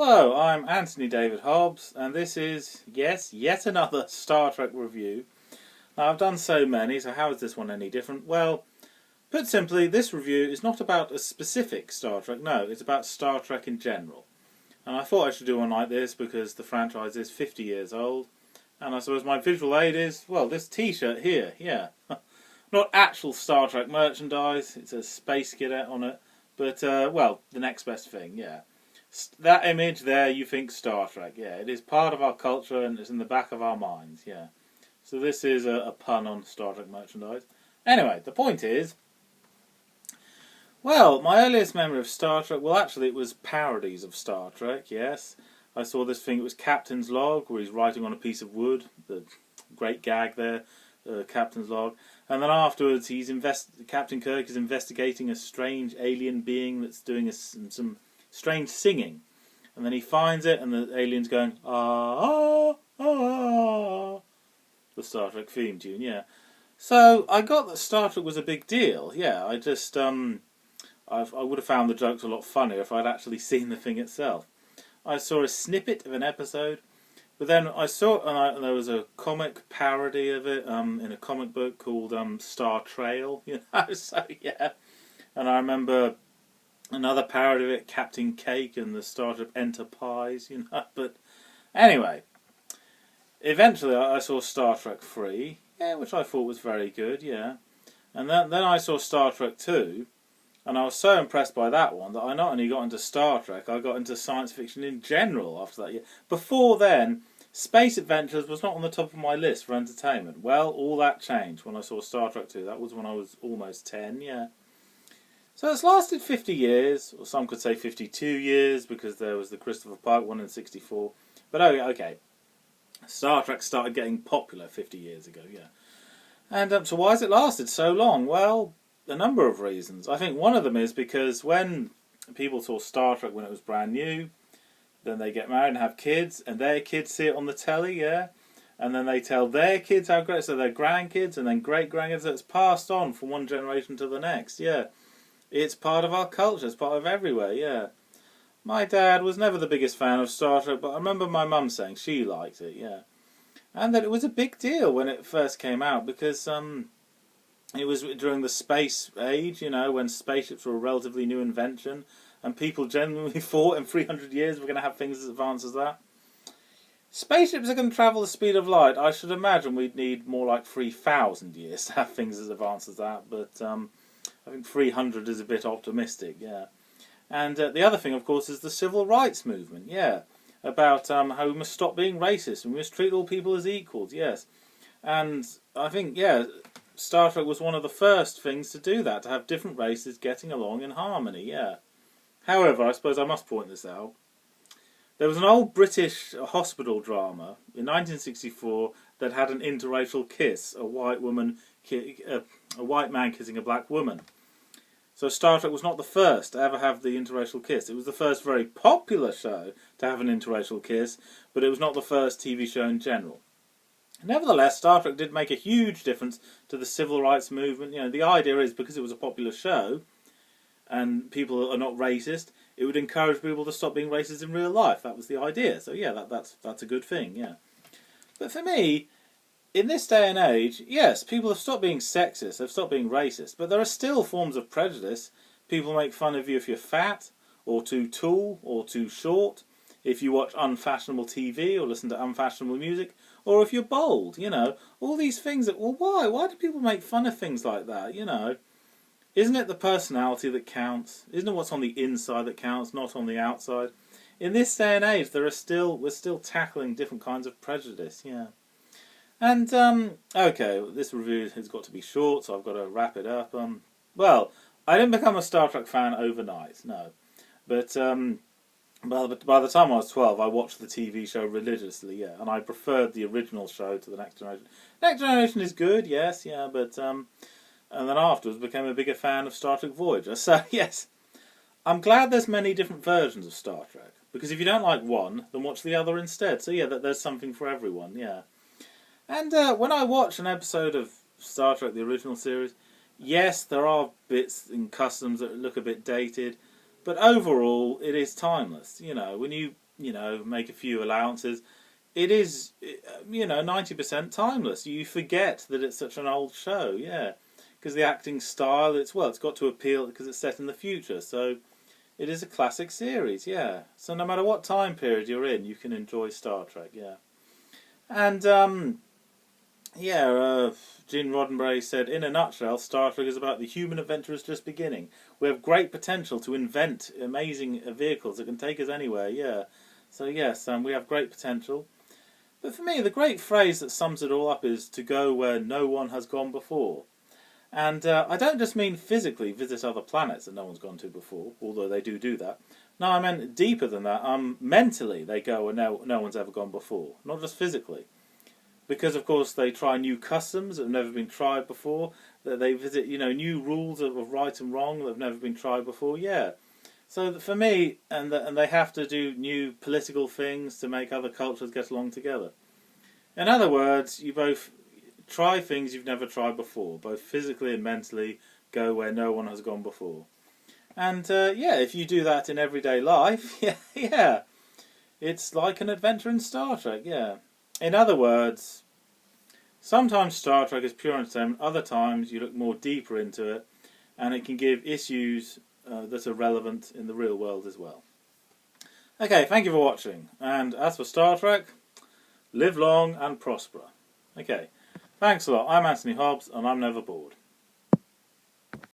Hello, I'm Anthony David Hobbs, and this is, yes, yet another Star Trek review. Now, I've done so many, so how is this one any different? Well, put simply, this review is not about a specific Star Trek, no, it's about Star Trek in general. And I thought I should do one like this because the franchise is 50 years old, and I suppose my visual aid is, well, this t-shirt here, yeah. Not actual Star Trek merchandise, it says Space Cadet on it, but, well, the next best thing, yeah. That image there, you think Star Trek, yeah. It is part of our culture and it's in the back of our minds, yeah. So this is a pun on Star Trek merchandise. Anyway, the point is, well, my earliest memory of Star Trek, well actually it was parodies of Star Trek, yes. I saw this thing, it was Captain's Log, where he's writing on a piece of wood, the great gag there, Captain's Log. And then afterwards, Captain Kirk is investigating a strange alien being that's doing some strange singing, and then he finds it, and the alien's going ah ah ah, the Star Trek theme tune, yeah. So I got that Star Trek was a big deal, yeah. I just I would have found the jokes a lot funnier if I'd actually seen the thing itself. I saw a snippet of an episode, but then I saw and there was a comic parody of it in a comic book called Star Trail, you know. So yeah, and I remember another parody of it, Captain Cake and the Star Trek Enterprise, you know. But anyway, eventually I saw Star Trek 3, yeah, which I thought was very good, yeah. And then I saw Star Trek 2, and I was so impressed by that one that I not only got into Star Trek, I got into science fiction in general after that year. Before then, Space Adventures was not on the top of my list for entertainment. Well, all that changed when I saw Star Trek 2. That was when I was almost 10, yeah. So it's lasted 50 years, or some could say 52 years, because there was the Christopher Pike one in 64. But okay, Star Trek started getting popular 50 years ago, yeah. And so why has it lasted so long? Well, a number of reasons. I think one of them is because when people saw Star Trek when it was brand new, then they get married and have kids, and their kids see it on the telly, yeah. And then they tell their kids how great, so their grandkids, and then great-grandkids, so it's passed on from one generation to the next, yeah. It's part of our culture, it's part of everywhere, yeah. My dad was never the biggest fan of Star Trek, but I remember my mum saying she liked it, yeah. And that it was a big deal when it first came out, because it was during the space age, you know, when spaceships were a relatively new invention, and people genuinely thought in 300 years we're going to have things as advanced as that. Spaceships are going to travel the speed of light. I should imagine we'd need more like 3,000 years to have things as advanced as that, but I think 300 is a bit optimistic, yeah. And the other thing, of course, is the civil rights movement, yeah. About how we must stop being racist and we must treat all people as equals, yes. And I think, yeah, Star Trek was one of the first things to do that, to have different races getting along in harmony, yeah. However, I suppose I must point this out. There was an old British hospital drama in 1964 that had an interracial kiss, a white man kissing a black woman. So Star Trek was not the first to ever have the interracial kiss. It was the first very popular show to have an interracial kiss, but it was not the first TV show in general. Nevertheless, Star Trek did make a huge difference to the civil rights movement. You know, the idea is because it was a popular show and people are not racist, it would encourage people to stop being racist in real life. That was the idea. So yeah, that's a good thing, yeah. But for me, in this day and age, yes, people have stopped being sexist, they've stopped being racist, but there are still forms of prejudice. People make fun of you if you're fat, or too tall, or too short, if you watch unfashionable TV, or listen to unfashionable music, or if you're bold, you know. All these things that, well, why? Why do people make fun of things like that, you know? Isn't it the personality that counts? Isn't it what's on the inside that counts, not on the outside? In this day and age, we're still tackling different kinds of prejudice, yeah. And, okay, this review has got to be short, so I've got to wrap it up. Well, I didn't become a Star Trek fan overnight, no. But by the time I was 12, I watched the TV show religiously, yeah, and I preferred the original show to the Next Generation. Next Generation is good, yes, yeah, but, and then afterwards became a bigger fan of Star Trek Voyager. So, yes, I'm glad there's many different versions of Star Trek, because if you don't like one, then watch the other instead. So, yeah, there's something for everyone, yeah. And when I watch an episode of Star Trek, the original series, yes, there are bits and customs that look a bit dated, but overall, it is timeless. You know, when you you know, make a few allowances, it is, you know, 90% timeless. You forget that it's such an old show, yeah. Because the acting style, it's got to appeal because it's set in the future. So it is a classic series, yeah. So no matter what time period you're in, you can enjoy Star Trek, yeah. And, Gene Roddenberry said, in a nutshell, Star Trek is about the human adventurers just beginning. We have great potential to invent amazing vehicles that can take us anywhere, yeah. So yes, we have great potential. But for me, the great phrase that sums it all up is to go where no one has gone before. And I don't just mean physically visit other planets that no one's gone to before, although they do that. No, I meant deeper than that. Mentally, they go where no one's ever gone before, not just physically. Because, of course, they try new customs that have never been tried before. That they visit, you know, new rules of right and wrong that have never been tried before. Yeah. So for me, and they have to do new political things to make other cultures get along together. In other words, you both try things you've never tried before, both physically and mentally. Go where no one has gone before. And if you do that in everyday life, yeah, it's like an adventure in Star Trek. Yeah. In other words, sometimes Star Trek is pure entertainment, other times you look more deeper into it, and it can give issues that are relevant in the real world as well. Okay, thank you for watching, and as for Star Trek, live long and prosper. Okay, thanks a lot. I'm Anthony Hobbs, and I'm never bored.